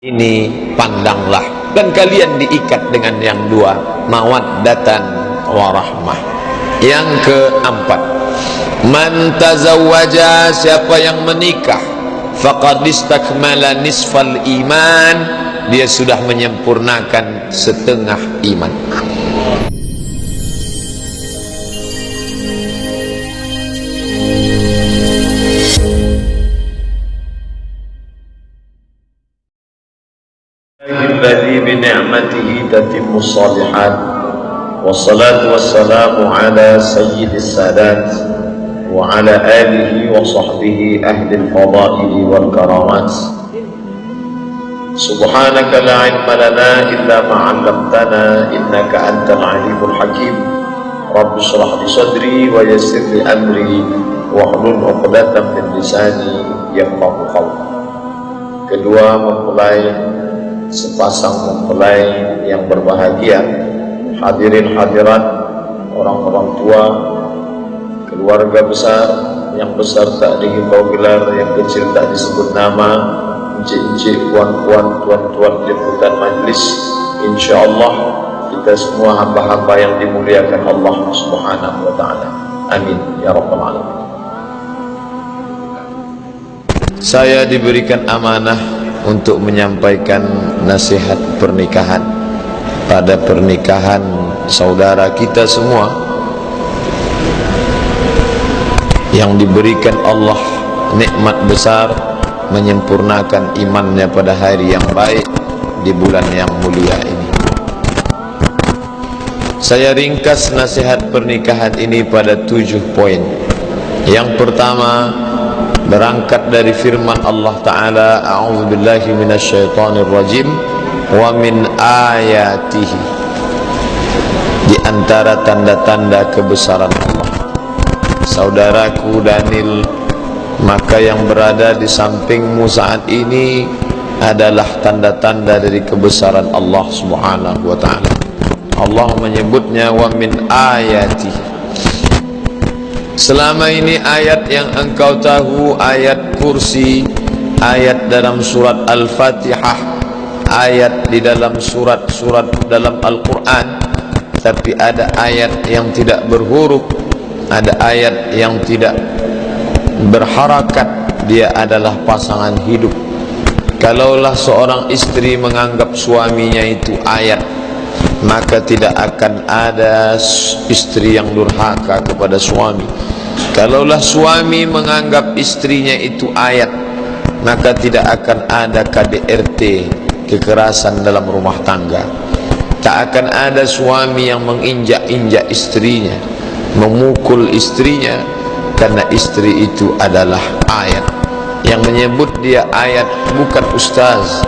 Ini pandanglah, dan kalian diikat dengan yang dua, mawaddatan warahmah. Yang keempat, man tazawwaja, siapa yang menikah, faqad istakmala nisfal iman, dia sudah menyempurnakan setengah iman. Alladzi bi ni'matihi tatimmu shalihat, wassalatu wassalamu ala sayyidis sadat wa ala alihi wa sahbihi ahlil fadaili wal karamat. Subhanaka la ilma lana illa ma 'allamtana innaka antal alimul hakim. Rabbi shrah li sadri wa yassir li amri wahlul 'uqdatam min lisani yafqahu qawli. Kedua, mempelai, sepasang mempelai yang berbahagia, hadirin hadirat, orang-orang tua, keluarga besar, yang besar tak dihimbau gelar, yang kecil tak disebut nama, encik-encik, puan-puan, tuan-tuan liputan majlis. InsyaAllah kita semua hamba-hamba yang dimuliakan Allah Subhanahu wa ta'ala. Amin ya rabbal alamin. Saya diberikan amanah untuk menyampaikan nasihat pernikahan pada pernikahan saudara kita semua yang diberikan Allah nikmat besar menyempurnakan imannya pada hari yang baik di bulan yang mulia ini. Saya ringkas nasihat pernikahan ini pada 7 poin. Yang pertama, berangkat dari firman Allah Ta'ala, a'udzubillahi minasyaitonir rajim, wa min ayatihi, di antara tanda-tanda kebesaran Allah. Saudaraku Daniel, maka yang berada di sampingmu saat ini adalah tanda-tanda dari kebesaran Allah Subhanahu wa ta'ala. Allah menyebutnya wa min ayatihi. Selama ini ayat yang engkau tahu, ayat kursi, ayat dalam surat Al-Fatihah, ayat di dalam surat-surat dalam Al-Quran, tapi ada ayat yang tidak berhuruf, ada ayat yang tidak berharakat, dia adalah pasangan hidup. Kalaulah seorang istri menganggap suaminya itu ayat, maka tidak akan ada istri yang durhaka kepada suami. Kalaulah suami menganggap istrinya itu ayat, maka tidak akan ada KDRT, kekerasan dalam rumah tangga. Tak akan ada suami yang menginjak-injak istrinya, memukul istrinya, karena istri itu adalah ayat. Yang menyebut dia ayat bukan ustaz,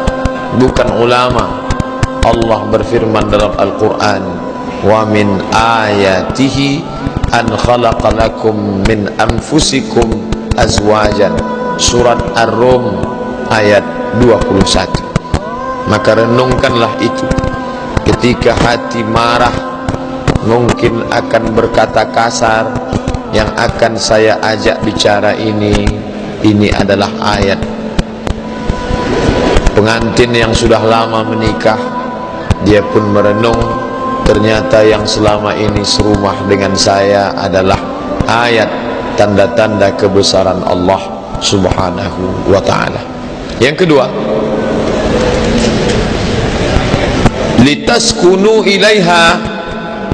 bukan ulama. Allah berfirman dalam Al-Quran, wa min ayatihi an khalaqa lakum min anfusikum azwajan, surat Ar-Rum ayat 21. Maka renungkanlah itu. Ketika hati marah, mungkin akan berkata kasar. Yang akan saya ajak bicara ini adalah ayat. Pengantin yang sudah lama menikah, dia pun merenung, ternyata yang selama ini serumah dengan saya adalah ayat, tanda-tanda kebesaran Allah Subhanahu wa ta'ala. Yang kedua, litaskunu ilaiha,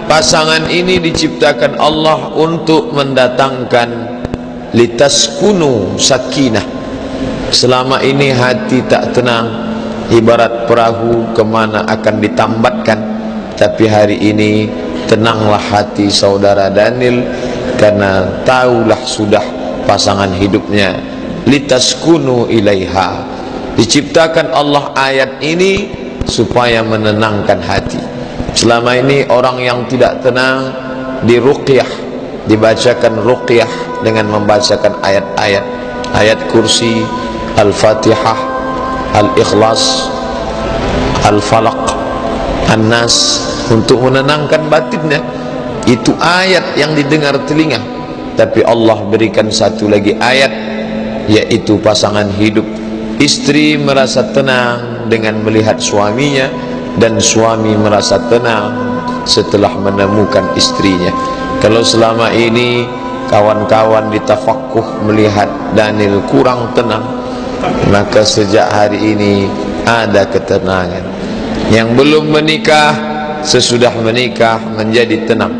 pasangan ini diciptakan Allah untuk mendatangkan litaskunu sakinah. Selama ini hati tak tenang, ibarat perahu kemana akan ditambatkan. Tapi hari ini tenanglah hati saudara Daniel, karena tahulah sudah pasangan hidupnya. Litaskunu ilaiha, diciptakan Allah ayat ini supaya menenangkan hati. Selama ini orang yang tidak tenang diruqyah, dibacakan ruqyah dengan membacakan ayat-ayat, ayat kursi, Al-Fatihah, Al-Ikhlas, Al-Falaq, An-Nas, untuk menenangkan batinnya. Itu ayat yang didengar telinga. Tapi Allah berikan satu lagi ayat, yaitu pasangan hidup. Istri merasa tenang tenang dengan melihat suaminya, dan suami merasa tenang setelah menemukan istrinya. Kalau selama ini kawan-kawan ditafakkuh melihat Daniel kurang tenang, maka sejak hari ini ada ketenangan. Yang belum menikah, sesudah menikah menjadi tenang.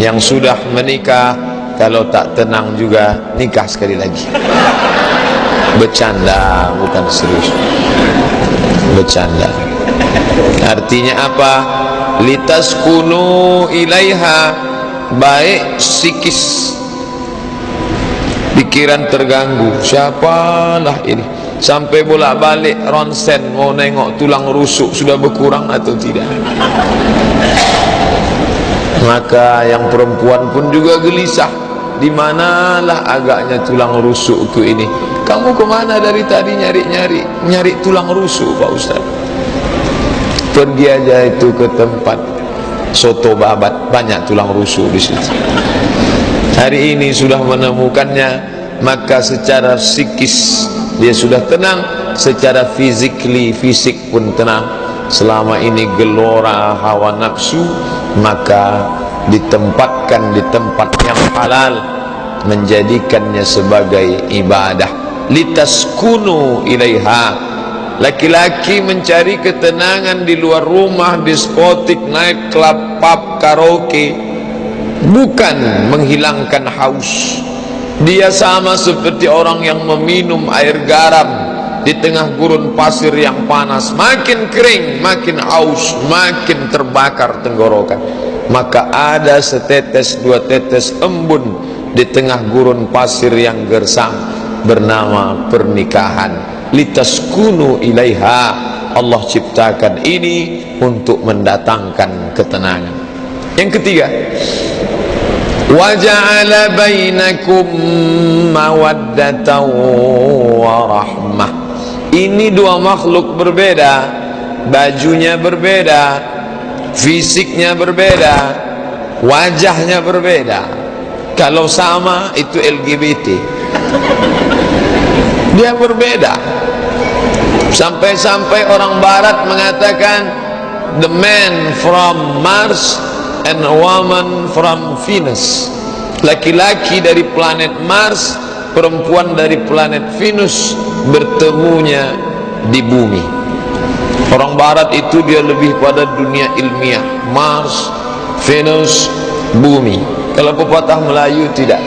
Yang sudah menikah, kalau tak tenang juga nikah sekali lagi. Bercanda, bukan serius. Bercanda. Artinya apa? Litaskunu ilaiha, baik psikis, pikiran terganggu. Siapalah ini? Sampai bolak-balik ronsen mau nengok tulang rusuk sudah berkurang atau tidak. Maka yang perempuan pun juga gelisah. Di manalah agaknya tulang rusukku ini? Kamu kemana dari tadi nyari tulang rusuk, Pak Ustaz? Pergi aja itu ke tempat soto babat, banyak tulang rusuk di situ. Hari ini sudah menemukannya, maka secara psikis dia sudah tenang, secara fisik pun tenang. Selama ini gelora hawa nafsu, maka ditempatkan di tempat yang halal, menjadikannya sebagai ibadah. Litaskunu ilaiha. Laki-laki mencari ketenangan di luar rumah, diskotik, night club, pub, karaoke, bukan menghilangkan haus. Dia sama seperti orang yang meminum air garam di tengah gurun pasir yang panas. Makin kering, makin haus, makin terbakar tenggorokan. Maka ada setetes dua tetes embun di tengah gurun pasir yang gersang, bernama pernikahan. Litaskunu ilaiha. Allah ciptakan ini untuk mendatangkan ketenangan. Yang ketiga, wa ja'ala bainakum mawaddatan wa rahmah. Ini dua makhluk berbeda, bajunya berbeda, fisiknya berbeda, wajahnya berbeda. Kalau sama itu LGBT. Dia berbeda. Sampai-sampai orang barat mengatakan the man from Mars and a woman from Venus. Laki-laki dari planet Mars, perempuan dari planet Venus, bertemunya di bumi. Orang barat itu dia lebih pada dunia ilmiah, Mars, Venus, bumi. Kalau pepatah Melayu tidak.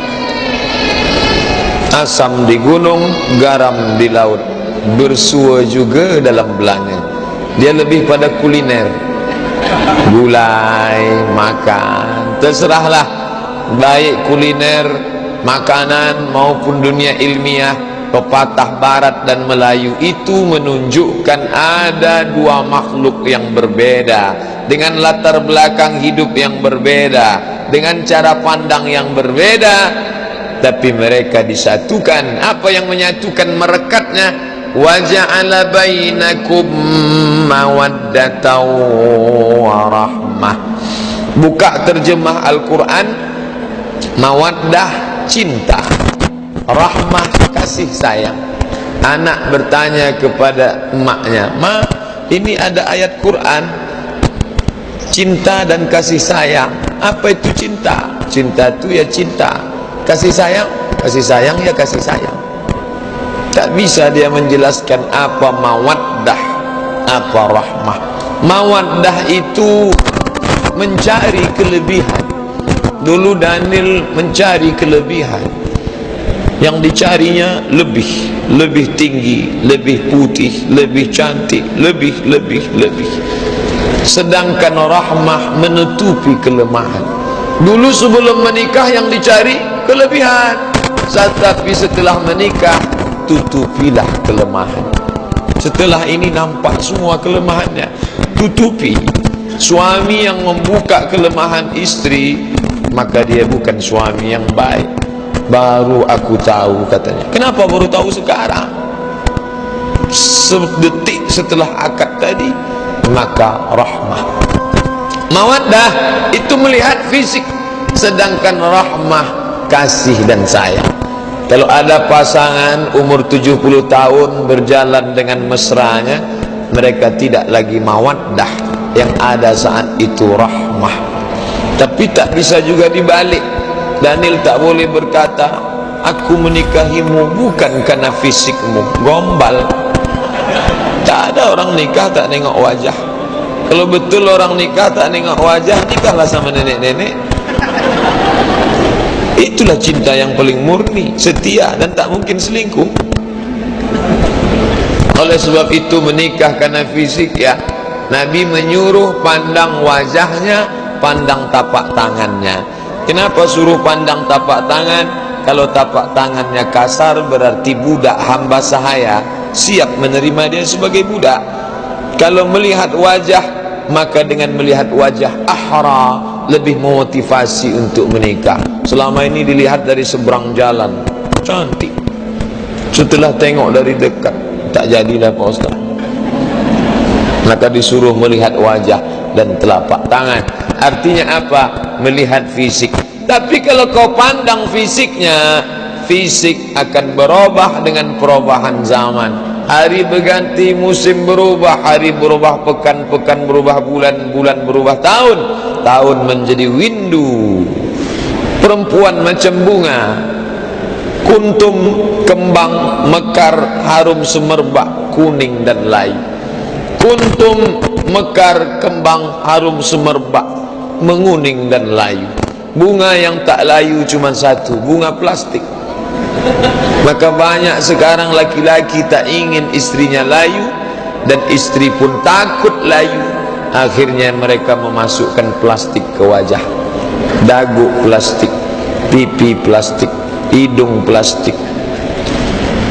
Asam di gunung, garam di laut, bersua juga dalam belanga. Dia lebih pada kuliner, gulai, makan, terserahlah. Baik kuliner, makanan maupun dunia ilmiah, pepatah barat dan Melayu itu menunjukkan ada dua makhluk yang berbeda, dengan latar belakang hidup yang berbeda, dengan cara pandang yang berbeda, tapi mereka disatukan. Apa yang menyatukan merekatnya? Wa ja'ala bainakum mawaddatan wa rahmah. Buka terjemah Al-Quran, mawaddah cinta, rahmah kasih sayang. Anak bertanya kepada emaknya, "Ma, ini ada ayat Quran cinta dan kasih sayang. Apa itu cinta?" Cinta itu ya cinta, kasih sayang ya kasih sayang. Tak bisa dia menjelaskan apa mawaddah, apa rahmah. Mawaddah itu mencari kelebihan. Dulu Daniel mencari kelebihan. Yang dicarinya lebih tinggi, lebih putih, lebih cantik, lebih. Sedangkan rahmah menutupi kelemahan. Dulu sebelum menikah yang dicari kelebihan, tapi setelah menikah tutupilah kelemahan. Setelah ini nampak semua kelemahannya, tutupi. Suami yang membuka kelemahan istri, maka dia bukan suami yang baik. Baru aku tahu, katanya. Kenapa baru tahu sekarang? Sedetik setelah akad tadi. Maka rahmah. Mawaddah itu melihat fisik, sedangkan rahmah kasih dan sayang. Kalau ada pasangan umur 70 tahun berjalan dengan mesranya, mereka tidak lagi mawaddah, yang ada saat itu rahmah. Tapi tak bisa juga dibalik. Daniel tak boleh berkata, aku menikahimu bukan karena fisikmu. Gombal. Tak ada orang nikah tak nengok wajah. Kalau betul orang nikah tak nengok wajah, nikahlah sama nenek-nenek. Itulah cinta yang paling murni, setia, dan tak mungkin selingkuh. Oleh sebab itu menikah karena fisik, ya, Nabi menyuruh pandang wajahnya, pandang tapak tangannya. Kenapa suruh pandang tapak tangan? Kalau tapak tangannya kasar berarti budak hamba sahaya, siap menerima dia sebagai budak. Kalau melihat wajah, maka dengan melihat wajah ahra, lebih memotivasi untuk menikah. Selama ini dilihat dari seberang jalan, cantik. Setelah tengok dari dekat, tak jadilah Pak Ustaz. Maka disuruh melihat wajah dan telapak tangan. Artinya apa? Melihat fisik. Tapi kalau kau pandang fisiknya, fisik akan berubah dengan perubahan zaman. Hari berganti, musim berubah, hari berubah, pekan berubah, bulan berubah, tahun menjadi windu. Perempuan macam bunga, kuntum, kembang, mekar, harum semerbak, kuning dan layu. Kuntum, mekar, kembang, harum semerbak, menguning dan layu. Bunga yang tak layu cuma satu, bunga plastik. Maka banyak sekarang laki-laki tak ingin istrinya layu, dan istri pun takut layu. Akhirnya mereka memasukkan plastik ke wajah. Dagu plastik, pipi plastik, hidung plastik,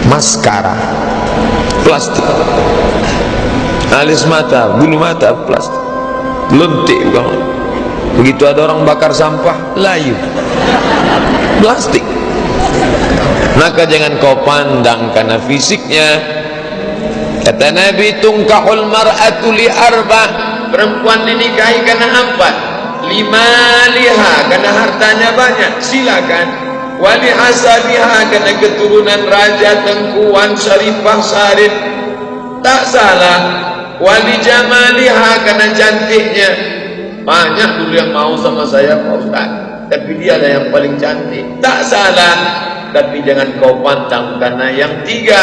maskara plastik, alis mata, bulu mata plastik, lentik bukan. Begitu ada orang bakar sampah, layu, plastik. Maka jangan kau pandang karena fisiknya. Kata Nabi, tungkahul mar'atu li arba, perempuan dinikahi karena empat. Lima liha, karena hartanya banyak, silakan. Wali hasabiha, karena keturunan raja, tengkuan, syarifah, syarif, tak salah. Wali jamaliha, karena cantiknya. Banyak dulu yang mau sama saya Pak Ustaz, tapi dia lah yang paling cantik, tak salah. Tapi jangan kau pandang karena yang tiga.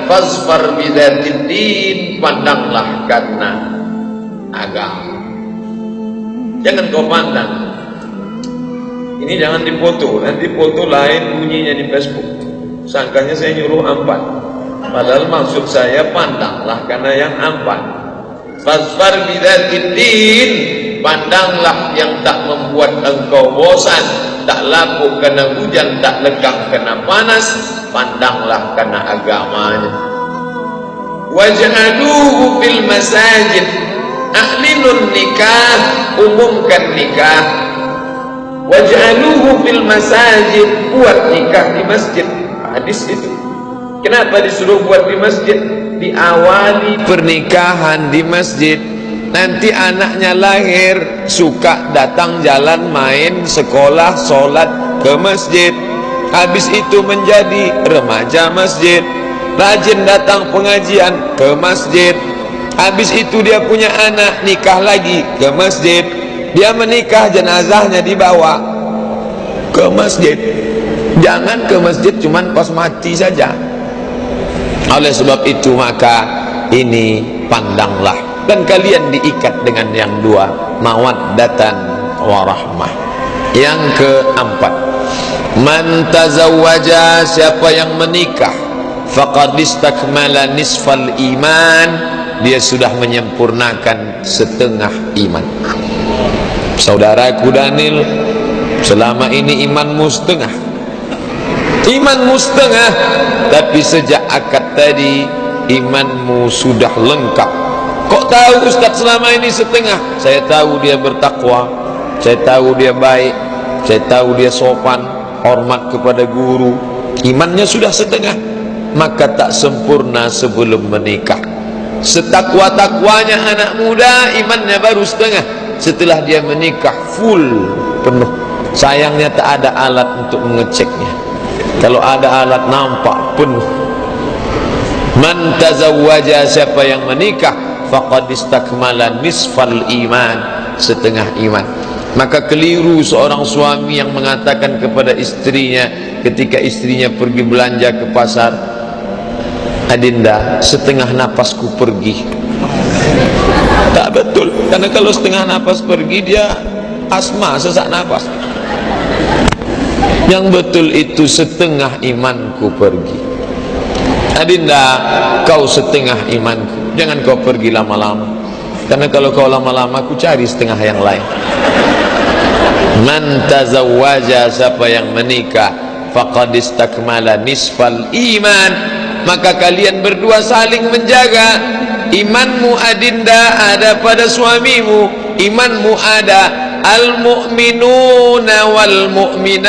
Fasfar bidzatid din, pandanglah karena agama. Jangan kau pandang. Ini jangan dipoto, nanti foto lain bunyinya di Facebook. Sangkanya saya nyuruh empat, padahal maksud saya pandanglah karena yang empat. Fasfar bidzatid din, pandanglah yang tak membuat engkau bosan, tak lapuk kena hujan, tak lekang kena panas. Pandanglah karena agamanya. Waj'aluhu fil masajid, a'linun nikah, umumkan nikah. Waj'aluhu fil masajid, buat nikah di masjid. Hadis itu. Kenapa disuruh buat di masjid? Diawali pernikahan di masjid. Nanti anaknya lahir, suka datang jalan, main, sekolah, sholat ke masjid. Habis itu menjadi remaja masjid, rajin datang pengajian ke masjid. Habis itu dia punya anak, nikah lagi ke masjid. Dia menikah, jenazahnya dibawa ke masjid. Jangan ke masjid cuman pas mati saja. Oleh sebab itu maka ini pandanglah, dan kalian diikat dengan yang dua, mawaddatan warahmah. Yang keempat, man tazawwaja, siapa yang menikah, faqad istakmala nisfal iman, dia sudah menyempurnakan setengah iman. Saudaraku Daniel, selama ini imanmu setengah, tapi sejak akad tadi imanmu sudah lengkap. Kok tahu Ustaz selama ini setengah? Saya tahu dia bertakwa, saya tahu dia baik, saya tahu dia sopan, hormat kepada guru. Imannya sudah setengah, maka tak sempurna sebelum menikah. Setakwa-takwanya anak muda, imannya baru setengah. Setelah dia menikah full, penuh. Sayangnya tak ada alat untuk mengeceknya. Kalau ada alat nampak penuh. Man tazawwaja, siapa yang menikah, faqad istakmala nisfal iman, setengah iman. Maka keliru seorang suami yang mengatakan kepada istrinya ketika istrinya pergi belanja ke pasar, Adinda, setengah napasku pergi. Tak betul, karena kalau setengah napas pergi dia asma, sesak napas. Yang betul itu setengah imanku pergi. Adinda, kau setengah imanku, jangan kau pergi lama-lama, karena kalau kau lama-lama aku cari setengah yang lain. Man tazawwaja, siapa yang menikah, faqad istakmala nisfal iman, maka kalian berdua saling menjaga. Imanmu Adinda ada pada suamimu, imanmu ada. Al-mu'minuna wal mu'minat,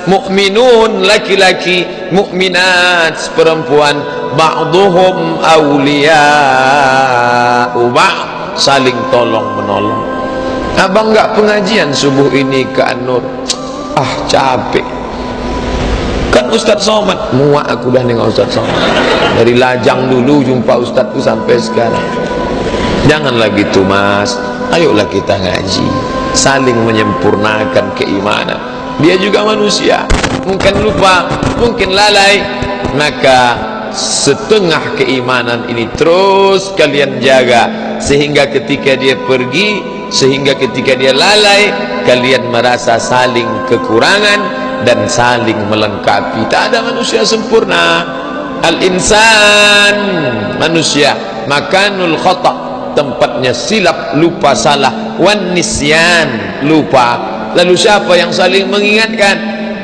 mu'minun laki-laki, mu'minat perempuan, ba'duhum awliya'u ba'd, saling tolong menolong. Abang enggak pengajian subuh ini ke An-Nur? Ah, capek. Kan Ustaz Somad, muak aku dah dengan Ustaz Somad. Dari lajang dulu jumpa Ustaz tu sampai sekarang. Janganlah gitu mas, ayolah kita ngaji, saling menyempurnakan keimanan. Dia juga manusia, mungkin lupa, mungkin lalai. Maka setengah keimanan ini terus kalian jaga, sehingga ketika dia pergi, sehingga ketika dia lalai, kalian merasa saling kekurangan dan saling melengkapi. Tak ada manusia sempurna. Al-insan, manusia, makanul khata', tempatnya silap, lupa, salah. Wan nisyan, lupa. Lalu siapa yang saling mengingatkan?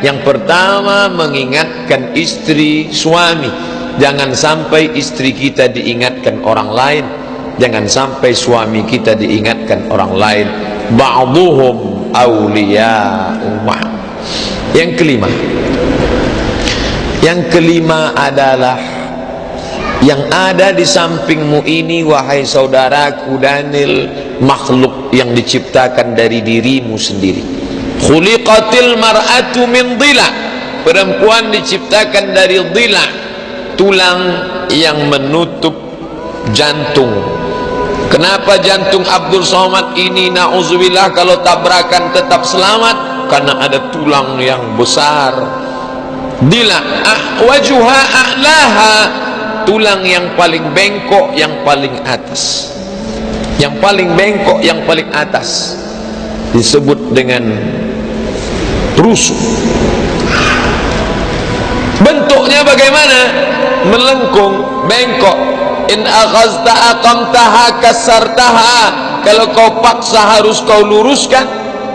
Yang pertama, mengingatkan istri, suami. Jangan sampai istri kita diingatkan orang lain, jangan sampai suami kita diingatkan orang lain. Ba'duhum awliya'u ba'd. Yang kelima adalah yang ada di sampingmu ini, wahai saudaraku Daniel, makhluk yang diciptakan dari dirimu sendiri. Khuliqatil mar'atu min dhila, perempuan diciptakan dari dhila, tulang yang menutup jantung. Kenapa jantung Abdul Somad ini na'udzubillah kalau tabrakan tetap selamat? Karena ada tulang yang besar. Dhila, wajuha a'laha, tulang yang paling bengkok, yang paling atas. Yang paling bengkok, yang paling atas disebut dengan rusuk. Bentuknya bagaimana? Melengkung, bengkok. In aghazta aqamtaha kasartaha, kalau kau paksa harus kau luruskan,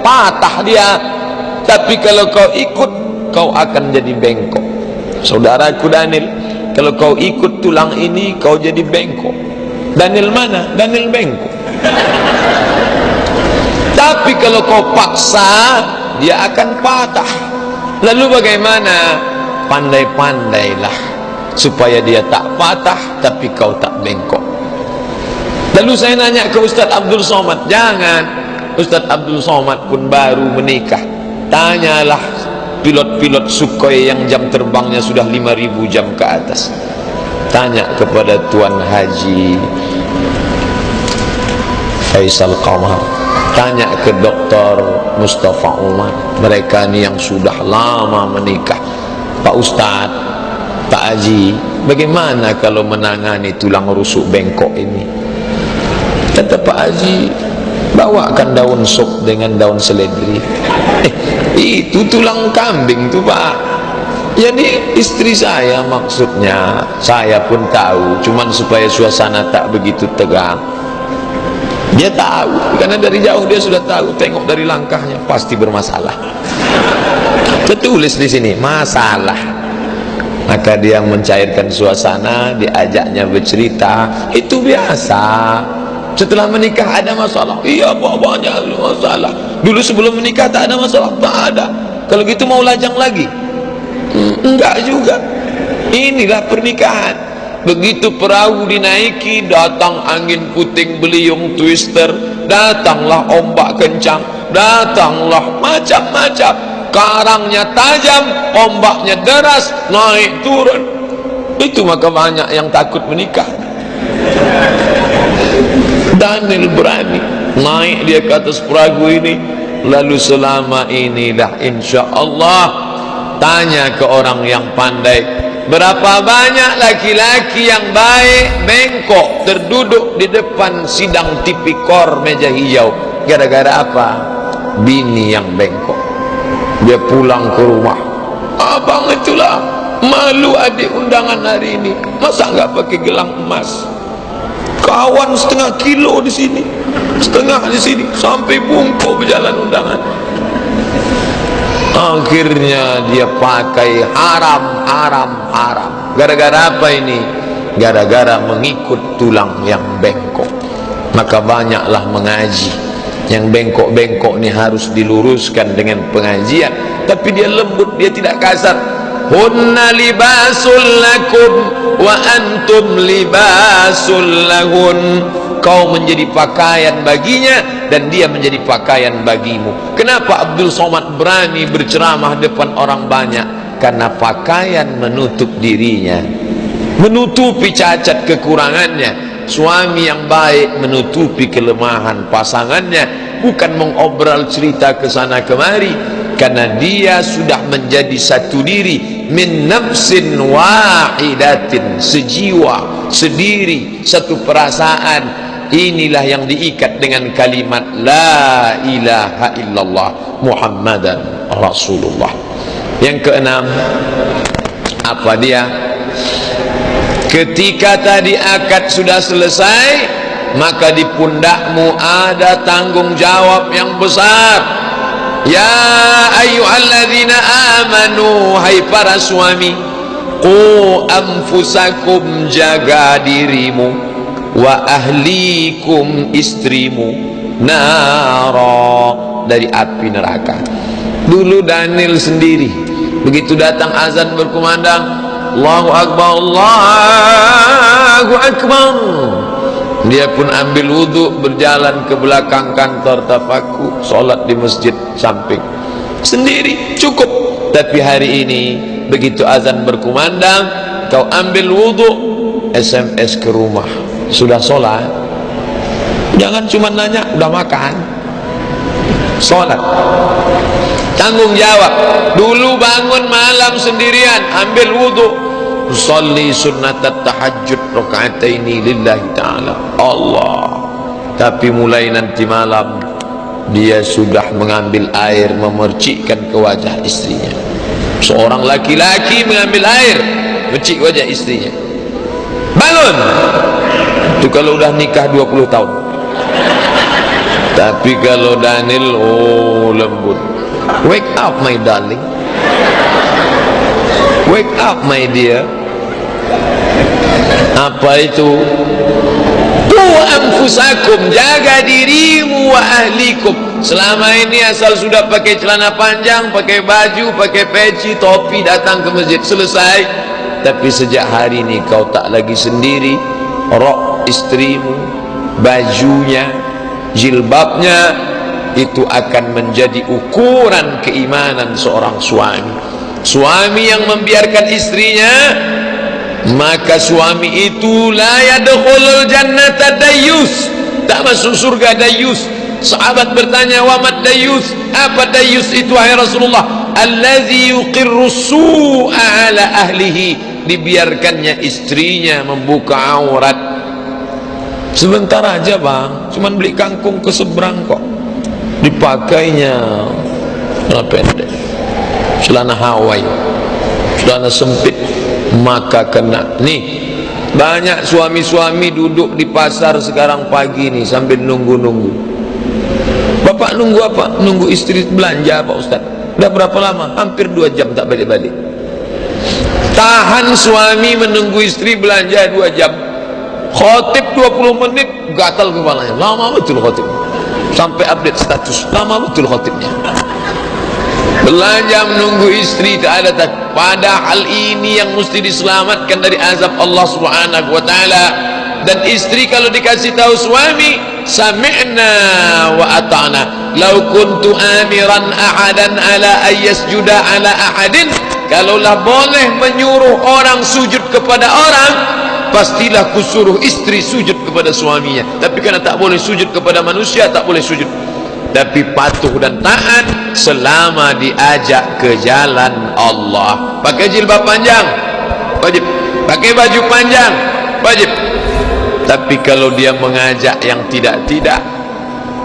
patah dia. Tapi kalau kau ikut, kau akan jadi bengkok. Saudaraku Daniel, kalau kau ikut tulang ini, kau jadi bengkok. Daniel mana? Daniel bengkok. Tapi kalau kau paksa, dia akan patah. Lalu bagaimana? Pandai-pandailah supaya dia tak patah, tapi kau tak bengkok. Lalu saya nanya ke Ustaz Abdul Somad, jangan. Ustaz Abdul Somad pun baru menikah. Tanyalah pilot-pilot Sukhoi yang jam terbangnya sudah 5.000 jam ke atas. Tanya kepada Tuan Haji Faisal Qamar, tanya ke Dr. Mustafa Umar. Mereka ini yang sudah lama menikah. Pak Ustaz, Pak Haji, bagaimana kalau menangani tulang rusuk bengkok ini? Kata Pak Haji, bawakan daun sop dengan daun seledri. Itu tulang kambing tuh Pak. Jadi istri saya maksudnya, saya pun tahu, cuman supaya suasana tak begitu tegang. Dia tahu, karena dari jauh dia sudah tahu, tengok dari langkahnya pasti bermasalah. Tertulis di sini masalah. Maka dia mencairkan suasana, diajaknya bercerita, itu biasa. Setelah menikah ada masalah, iya banyak masalah. Dulu sebelum menikah tak ada masalah, tak ada. Kalau gitu mau lajang lagi? Enggak juga. Inilah pernikahan. Begitu perahu dinaiki, datang angin puting beliung twister, datanglah ombak kencang, datanglah macam-macam. Karangnya tajam, ombaknya deras, naik turun. Itu maka banyak yang takut menikah. Daniel berani naik dia ke atas perahu ini. Lalu selama inilah insya Allah, tanya ke orang yang pandai, berapa banyak laki-laki yang baik bengkok terduduk di depan sidang tipikor meja hijau. Gara-gara apa? Bini yang bengkok. Dia pulang ke rumah, abang itulah malu adik undangan hari ini, masa nggak pakai gelang emas? Kawan setengah kilo di sini, setengah di sini, sampai bungkuk berjalan undangan. Akhirnya dia pakai haram. Gara-gara apa ini? Gara-gara mengikut tulang yang bengkok. Maka banyaklah mengaji. Yang bengkok-bengkok ini harus diluruskan dengan pengajian. Tapi dia lembut, dia tidak kasar. Hunna libasul lakum wa antum libasul lahun. Kau menjadi pakaian baginya dan dia menjadi pakaian bagimu. Kenapa Abdul Somad berani berceramah depan orang banyak? Karena pakaian menutup dirinya, menutupi cacat kekurangannya. Suami yang baik menutupi kelemahan pasangannya, bukan mengobral cerita ke sana kemari, karena dia sudah menjadi satu diri, min nafsin wahidatin, sejiwa, sediri, satu perasaan. Inilah yang diikat dengan kalimat la ilaha illallah Muhammadan Rasulullah. Yang keenam, apa dia? Ketika tadi akad sudah selesai, maka di pundakmu ada tanggung jawab yang besar. Ya ayyuhalladzina amanu, hai para suami, qu anfusakum, jaga dirimu, wa ahlikum, istrimu, nara, dari api neraka. Dulu Daniel sendiri, begitu datang azan berkumandang, Allahu Akbar, Allahu Akbar, dia pun ambil wudhu, berjalan ke belakang kantor tafaku, sholat di masjid samping sendiri, cukup. Tapi hari ini begitu azan berkumandang, kau ambil wudhu, SMS ke rumah, sudah sholat. Jangan cuma nanya, udah makan, sholat. Tanggung jawab. Dulu bangun malam sendirian, ambil wudhu, usolli sunnatat tahajud rakaataini lillahi ta'ala Allah. Tapi mulai nanti malam dia sudah mengambil air, memercikkan ke wajah istrinya. Seorang laki-laki mengambil air, mercik wajah istrinya. Bangun. Itu kalau udah nikah 20 tahun. Tapi kalau Daniel, oh lembut. Wake up my darling, wake up my dear. Apa itu? Qu anfusakum, jaga dirimu, wa ahlikum. Selama ini asal sudah pakai celana panjang, pakai baju, pakai peci, topi, datang ke masjid, selesai. Tapi sejak hari ini kau tak lagi sendiri. Rok istrimu, bajunya, jilbabnya, itu akan menjadi ukuran keimanan seorang suami. Suami yang membiarkan istrinya, maka suami itu la yadkhulul jannata dayyus, tak masuk surga dayyus. Sahabat bertanya, wa mad dayyus? Apa dayyus itu wahai Rasulullah? Allazi yuqirru su'a ala ahlihi, dibiarkannya istrinya membuka aurat. Sebentar aja bang, cuman beli kangkung ke seberang kok, dipakainya celana pendek, celana Hawaii, celana sempit, maka kena. Nih banyak suami-suami duduk di pasar sekarang pagi nih sambil nunggu-nunggu. Bapak nunggu apa? Nunggu istri belanja Pak Ustaz. Udah berapa lama? Hampir 2 jam tak balik-balik. Tahan suami menunggu istri belanja 2 jam. Khotib 20 menit gatal kepalanya. Lama betul khotib. Sampai update status, lama betul khotibnya. Belanja menunggu istri tak ada. Padahal ini yang mesti diselamatkan dari azab Allah Subhanahu wa taala. Dan istri kalau dikasih tahu suami, sami'na wa ata'na. Lau kuntu amiran ahadan ala ayyasjuda ala ahadin, kalaulah boleh menyuruh orang sujud kepada orang, pastilah kusuruh istri sujud kepada suaminya. Tapi karena tak boleh sujud kepada manusia, tak boleh sujud. Tapi patuh dan taat selama diajak ke jalan Allah. Pakai jilbab panjang, wajib. Pakai baju panjang, wajib. Tapi kalau dia mengajak yang tidak-tidak,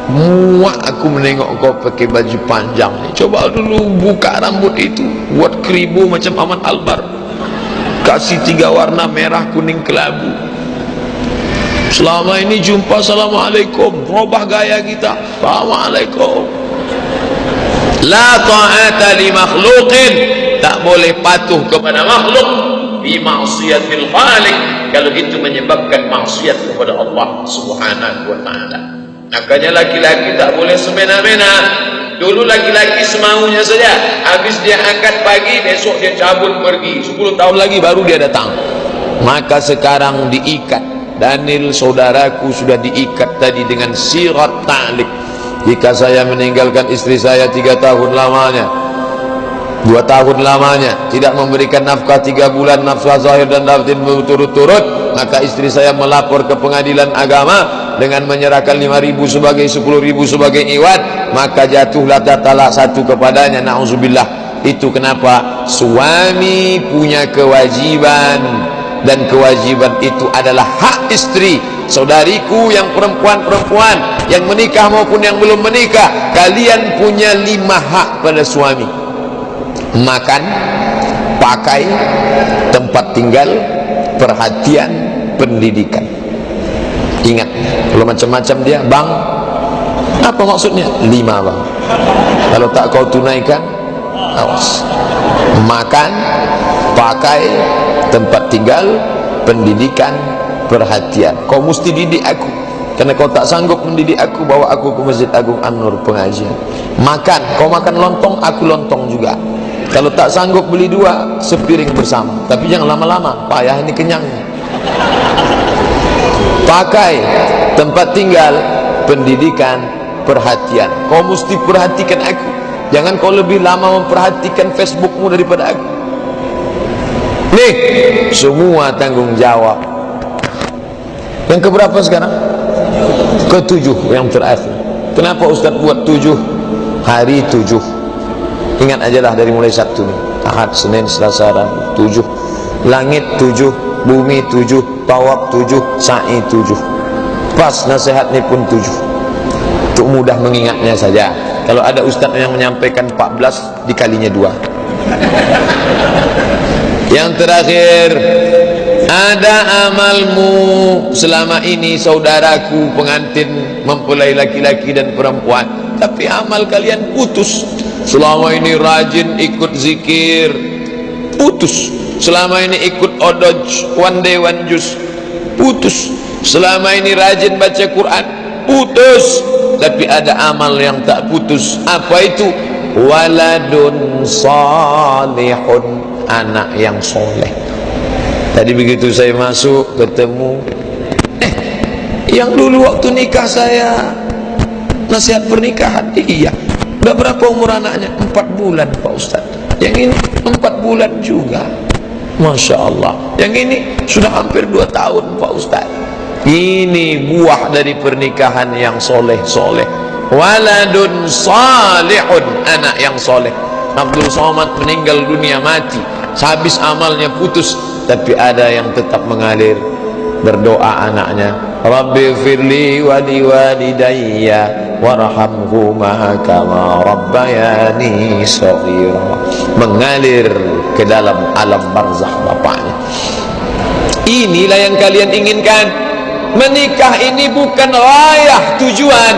muak aku menengok kau pakai baju panjang ni. Coba dulu buka rambut itu, buat keribu macam Ahmad Albar, kasih 3 warna merah, kuning, kelabu. Selama ini jumpa assalamualaikum, robah gaya kita, assalamualaikum. La ta'ata li makhluqin, tak boleh patuh kepada makhluk bi ma'siyatil khaliq, kalau itu menyebabkan maksiat kepada Allah Subhanahu wa taala. Makanya laki-laki tak boleh semena-mena. Dulu laki-laki semaunya saja, habis dia angkat pagi, besok dia cabut pergi, 10 tahun lagi baru dia datang. Maka sekarang diikat. Daniel saudaraku sudah diikat tadi dengan sirat ta'liq. Jika saya meninggalkan istri saya 3 tahun lamanya, 2 tahun lamanya, tidak memberikan nafkah 3 bulan, nafkah zahir dan batin berturut-turut, maka istri saya melapor ke pengadilan agama dengan menyerahkan 5.000 sebagai 10.000 sebagai iwat, maka jatuhlah talak 1 kepadanya. Na'udzubillah. Itu kenapa? Suami punya kewajiban, dan kewajiban itu adalah hak istri. Saudariku yang perempuan-perempuan yang menikah maupun yang belum menikah, kalian punya 5 hak pada suami: makan, pakai, tempat tinggal, perhatian, pendidikan. Ingat, kalau macam-macam dia, bang, apa maksudnya? 5 bang. Kalau tak kau tunaikan, awas. Makan, pakai, tempat tinggal, pendidikan, perhatian. Kau mesti didik aku. Karena kau tak sanggup mendidik aku, bawa aku ke Masjid Agung An-Nur pengajian. Makan, kau makan lontong, aku lontong juga. Kalau tak sanggup beli 2, sepiring bersama. Tapi jangan lama-lama, payah ini kenyangnya. Pakai, tempat tinggal, pendidikan, perhatian. Kau mesti perhatikan aku. Jangan kau lebih lama memperhatikan Facebookmu daripada aku. Nih, semua tanggung jawab. Yang keberapa sekarang? Ke-7, yang terakhir. Kenapa Ustaz buat 7? Hari 7. Ingat ajalah dari mulai Sabtu nih. Ahad, Senin, Selasa, Rabu. 7. Langit 7, bumi 7, tawaf 7, sa'i 7. Pas nasihat ni pun 7. Untuk mudah mengingatnya saja. Kalau ada Ustaz yang menyampaikan 14, dikalinya 2. Yang terakhir, ada amalmu selama ini saudaraku pengantin mempelai laki-laki dan perempuan, tapi amal kalian putus. Selama ini rajin ikut zikir, putus. Selama ini ikut odoj, one day one juz, putus. Selama ini rajin baca Quran, putus. Tapi ada amal yang tak putus. Apa itu? Waladun salihun, anak yang soleh. Tadi begitu saya masuk ketemu, yang dulu waktu nikah saya nasihat pernikahan. Iya, udah berapa umur anaknya? 4 bulan Pak Ustaz. Yang ini 4 bulan juga, Masya Allah. Yang ini sudah hampir 2 tahun Pak Ustaz. Ini buah dari pernikahan yang soleh-soleh. Waladun salihun, anak yang soleh. Abdul Somad meninggal dunia, mati, habis amalnya putus, tapi ada yang tetap mengalir. Berdoa anaknya, Rabbi firli wa liwalidayya warhamhuma kama rabbayani shaghira. Mengalir ke dalam alam barzakh bapaknya. Inilah yang kalian inginkan. Menikah ini bukan rayah, tujuan.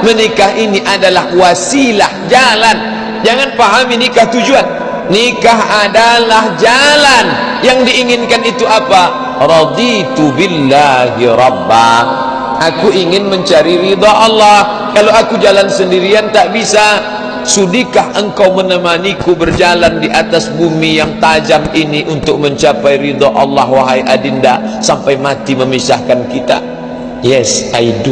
Menikah ini adalah wasilah, jalan. Jangan pahami nikah tujuan. Nikah adalah jalan. Yang diinginkan itu apa? Raditu billahi rabba. Aku ingin mencari ridha Allah. Kalau aku jalan sendirian tak bisa. Sudikah engkau menemaniku berjalan di atas bumi yang tajam ini untuk mencapai ridha Allah, wahai adinda, sampai mati memisahkan kita? Yes, I do.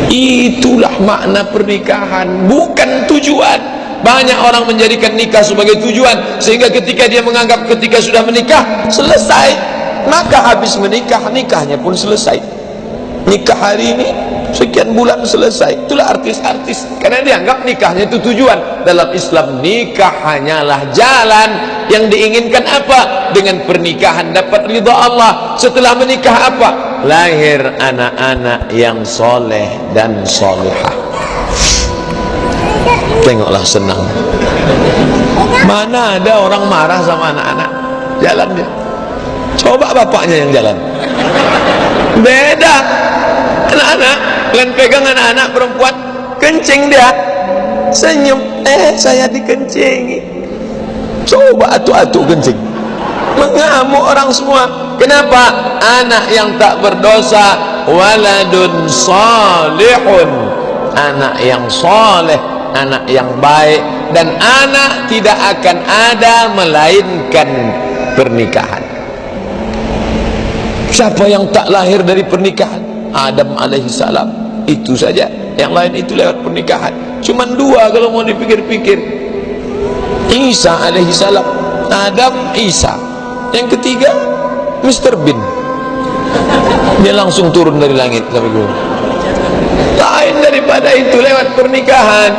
Itulah makna pernikahan, bukan tujuan. Banyak orang menjadikan nikah sebagai tujuan, sehingga ketika dia menganggap ketika sudah menikah selesai, maka habis menikah, nikahnya pun selesai. Nikah hari ini, sekian bulan selesai. Itulah artis-artis, karena dianggap nikahnya itu tujuan. Dalam Islam, nikah hanyalah jalan. Yang diinginkan apa? Dengan pernikahan dapat ridha Allah. Setelah menikah apa? Lahir anak-anak yang soleh dan solehah. Tengoklah senang. Mana ada orang marah sama anak-anak? Jalan dia. Coba bapaknya yang jalan. Beda. Anak-anak, kalian pegang anak-anak perempuan, kencing dia, senyum, saya dikencingi. Coba atu-atu kencing, mengamuk orang semua. Kenapa? Anak yang tak berdosa, waladun salihun, anak yang soleh, anak yang baik. Dan anak tidak akan ada melainkan pernikahan. Siapa yang tak lahir dari pernikahan? Adam alaihissalam, itu saja. Yang lain itu lewat pernikahan. Cuman dua kalau mau dipikir-pikir. Isa alaihissalam, Adam, Isa. Yang ketiga Mr. Bean, dia langsung turun dari langit. Lain daripada itu lewat pernikahan.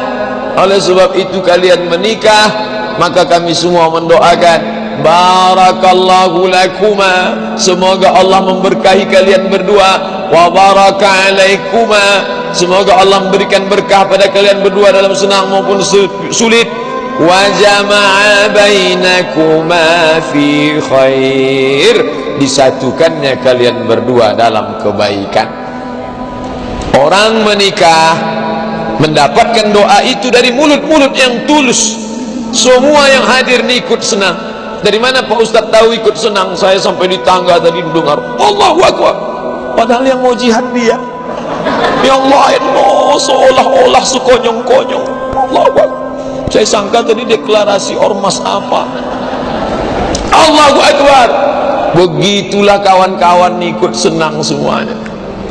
Oleh sebab itu kalian menikah, maka kami semua mendoakan, barakallahu lakuma, semoga Allah memberkahi kalian berdua, wa baraka alaikuma, semoga Allah memberikan berkah pada kalian berdua dalam senang maupun sulit, wa jama'a bainakuma fi khair, disatukannya kalian berdua dalam kebaikan. Orang menikah mendapatkan doa itu dari mulut-mulut yang tulus. Semua yang hadir ni ikut senang. Dari mana Pak Ustaz tahu ikut senang? Saya sampai di tangga tadi dengar Allahu Akbar, padahal yang mau jihad dia. Yang lain seolah-olah sekonyong-konyong. Allahu Akbar. Saya sangka tadi deklarasi ormas apa. Allahu Akbar. Begitulah kawan-kawan ikut senang semuanya.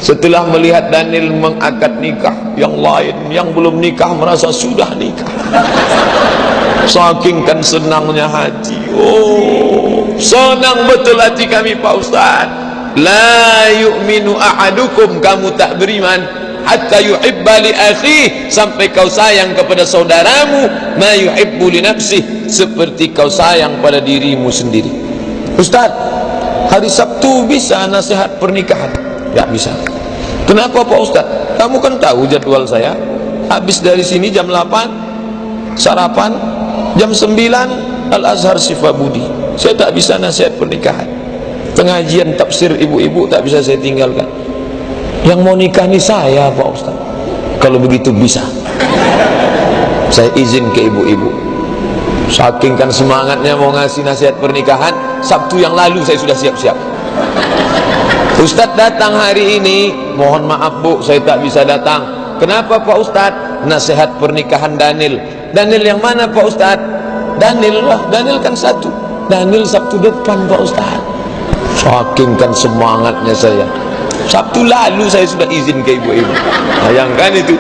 Setelah melihat Daniel mengakad nikah, yang lain yang belum nikah merasa sudah nikah. Saking kan senangnya hati. Oh, senang betul hati kami Pak Ustaz. La yu'minu ahadukum, kamu tak beriman hatta yuhibba li akhihi, sampai kau sayang kepada saudaramu ma yuhibbu li nafsihi, seperti kau sayang pada dirimu sendiri. Ustaz, hari Sabtu bisa nasihat pernikahan? Tak bisa. Kenapa Pak Ustaz? Kamu kan tahu jadwal saya. Habis dari sini jam 8 sarapan, jam 9 Al-Azhar Sifabudi. Saya tak bisa nasihat pernikahan. Pengajian tafsir ibu-ibu tak bisa saya tinggalkan. Yang mau nikah ni saya Pak Ustaz. Kalau begitu bisa, saya izin ke ibu-ibu. Saking kan semangatnya mau ngasih nasihat pernikahan, Sabtu yang lalu saya sudah siap-siap. Ustaz datang hari ini, mohon maaf Bu, saya tak bisa datang. Kenapa Pak Ustaz? Nasihat pernikahan Daniel. Daniel yang mana Pak Ustaz? Daniel lah, Daniel kan satu. Daniel Sabtu depan Pak Ustaz. Saking kan semangatnya saya. Sabtu lalu saya sudah izin ke ibu-ibu. Bayangkan itu.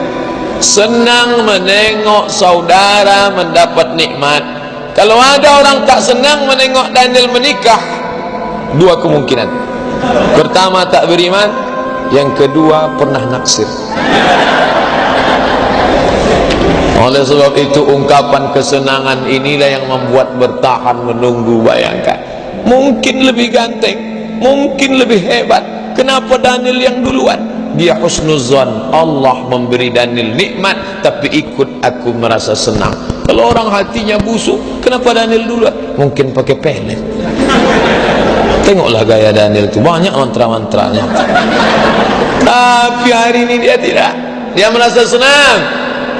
Senang menengok saudara mendapat nikmat. Kalau ada orang tak senang menengok Daniel menikah, dua kemungkinan. Pertama tak beriman, yang kedua pernah naksir. Oleh sebab itu ungkapan kesenangan inilah yang membuat bertahan menunggu. Bayangkan, mungkin lebih ganteng, mungkin lebih hebat. Kenapa Daniel yang duluan? Dia husnuzan, Allah memberi Daniel nikmat, tapi ikut aku merasa senang. Kalau orang hatinya busuk, kenapa Daniel duluan? Mungkin pakai pelet. Tengoklah gaya Daniel itu, banyak mantra-mantranya. Tapi hari ini dia tidak. Dia merasa senang.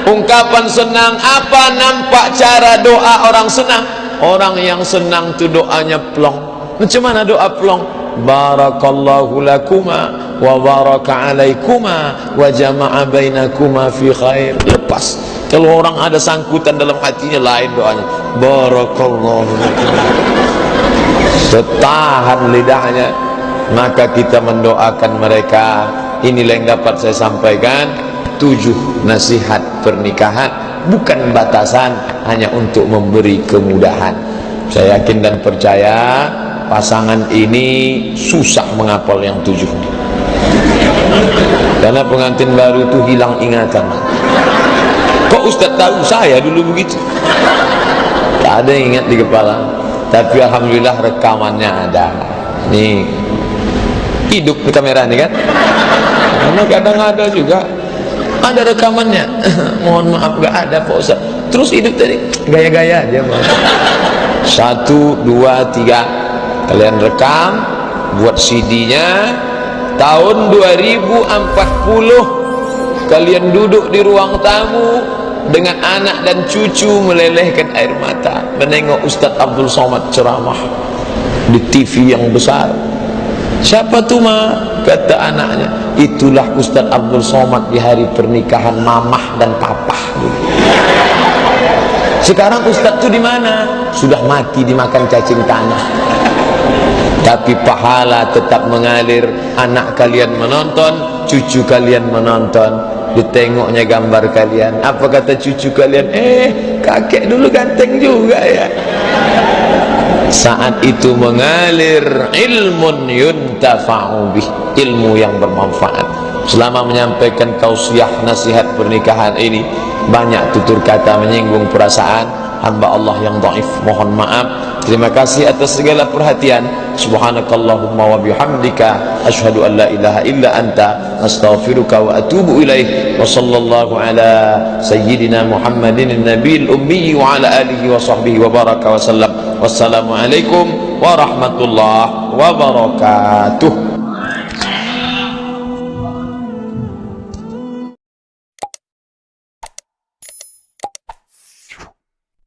Ungkapan senang apa? Nampak cara doa orang senang. Orang yang senang itu doanya plong. Macam mana doa plong? Barakallahu lakuma wa baraka alaikuma wa jama'a bainakuma fi khair. Lepas. Kalau orang ada sangkutan dalam hatinya, lain doanya. Barakallahu lakuma. Setahan lidahnya, maka kita mendoakan mereka. Inilah yang dapat saya sampaikan. 7 nasihat pernikahan, bukan batasan, hanya untuk memberi kemudahan. Saya yakin dan percaya pasangan ini susah menghafal yang 7, karena pengantin baru itu hilang ingatan. Kok Ustaz tahu? Saya dulu begitu, tak ada yang ingat di kepala. Tapi alhamdulillah rekamannya ada. Nih, hidup ke kamera nih kan, karena kadang ada juga ada rekamannya. Mohon maaf gak ada Pak Ustaz. Terus hidup tadi gaya-gaya aja. 1, 2, 3 kalian rekam, buat CD-nya. Tahun 2040 kalian duduk di ruang tamu dengan anak dan cucu melelehkan air mata menengok Ustadz Abdul Somad ceramah di TV yang besar. Siapa tuh ma? Kata anaknya, itulah Ustadz Abdul Somad di hari pernikahan mamah dan papah dulu. Sekarang Ustadz tuh di mana? Sudah mati dimakan cacing tanah. Tapi pahala tetap mengalir. Anak kalian menonton, cucu kalian menonton, ditengoknya gambar kalian. Apa kata cucu kalian? Kakek dulu ganteng juga ya. Saat itu mengalir ilmun yuntafa'u bih, ilmu yang bermanfaat. Selama menyampaikan tausiah nasihat pernikahan ini, banyak tutur kata menyinggung perasaan hamba Allah yang dhaif. Mohon maaf. Terima kasih atas segala perhatian. Subhanakallahumma wa bihamdika asyhadu an la ilaha illa anta astaghfiruka wa atubu ilaih. Wa sallallahu ala sayyidina Muhammadin nabiyil ummi wa ala alihi wa sahbihi wa baraka wa sallam. Wassalamu alaikum warahmatullahi wabarakatuh.